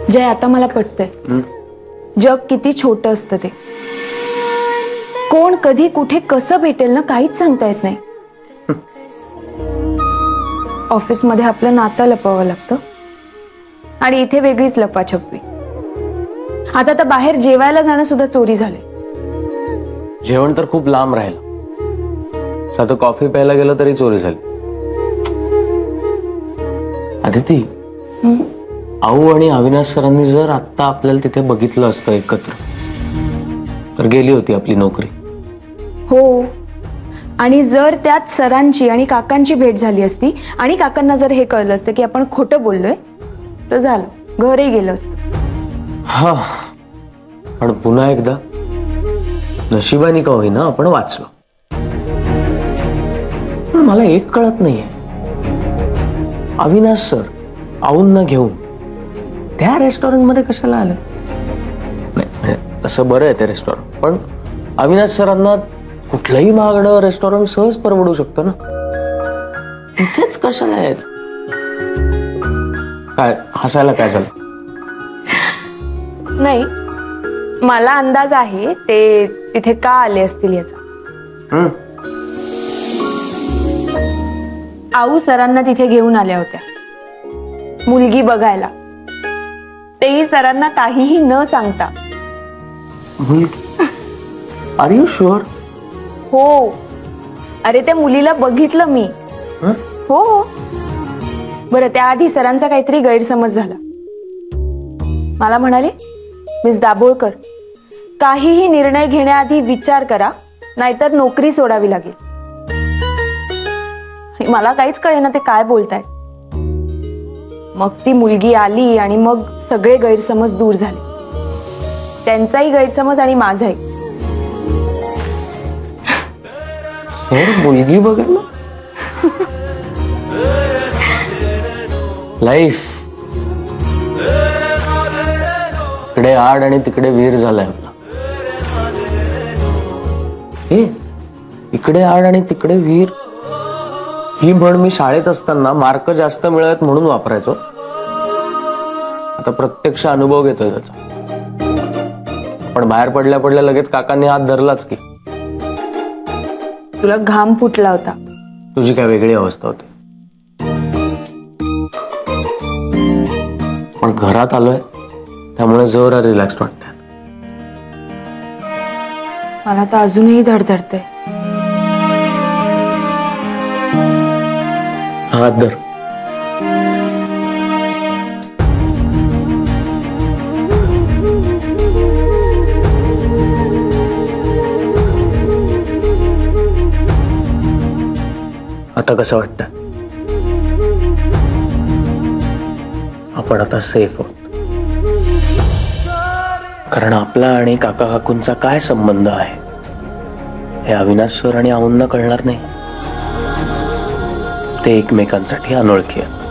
जय, आता मला पटतंय जग किती छोटं असतं ते. कोण कधी कुठे कसं भेटेल ना काहीच सांगता येत नाही. ऑफिसमध्ये आपलं नातं लपवावं लागतं आणि इथे वेगळीच लपाछपवी. आता तर बाहेर जेवायला जाणं सुद्धा चोरी झाले. जेवण तर खूप लांब राहिलं. साधं कॉफी प्यायला गेलं तरी चोरी झाली. अदिती, आऊ आणि अविनाश सरांनी जर आत्ता आपल्याला तिथे बघितलं असतं एकत्र तर गेली होती आपली नोकरी. हो, आणि जर त्यात सरांची आणि काकांची भेट झाली असती आणि काकांना जर हे कळलं असतं की आपण खोटं बोललोय तर झालं, घरही गेलं असतं. हा, पण पुन्हा एकदा नशिबाने का होईना आपण वाचलो. पण मला एक कळत नाहीये, अविनाश सर आऊंना घेऊन त्या रेस्टॉरंट मध्ये कशाला आलं? नाही, असं बरं आहे ते रेस्टॉरंट, पण अविनाश सरांना कुठलंही महागडं रेस्टॉरंट सहज परवडू शकतं ना. तिथेच कशाला आहेत? काय हसायला काय झालं? नाही, मला अंदाज आहे ते तिथे का आले असतील याचा. आऊ सरांना तिथे घेऊन आल्या होत्या मुलगी बघायला, तेही सरांना काहीही न सांगता. Are you sure? हो, अरे त्या मुलीला बघितलं मी. हो, बरं त्याआधी सरांचा काहीतरी गैरसमज झाला. मला म्हणाले, मिस दाभोळकर, काहीही निर्णय घेण्याआधी विचार करा, नाहीतर नोकरी सोडावी लागेल. मला काहीच कळेना ते काय बोलताय. मग ती मुलगी आली आणि मग सगळे गैरसमज दूर झाले. त्यांचाही गैरसमज आणि माझाही. सर मुलगी बघायला? लाईफ इकडे आड आणि तिकडे वीर झालाय आपला. इकडे आड आणि तिकडे वीर ही म्हण मी शाळेत असताना मार्क जास्त मिळत म्हणून वापरायचो. आता प्रत्यक्ष अनुभव घेतोय त्याचा. पण बाहेर पडल्या पडल्या लगेच काकांनी हात धरलाच की. तुला घाम फुटला होता. तुझी काय वेगळी अवस्था होती. पण घरात आलोय त्यामुळे जरा रिलॅक्स वाटतंय. मला तर अजूनही धडधडतंय. हात धर. आता कसं वाटतं? आपण आता सेफ आहोत. कारण आपला आणि काका काकूंचा काय संबंध आहे हे अविनाश सर आणि आऊंना कळणार नाही. ते एकमेकांसाठी अनोळखी आहेत.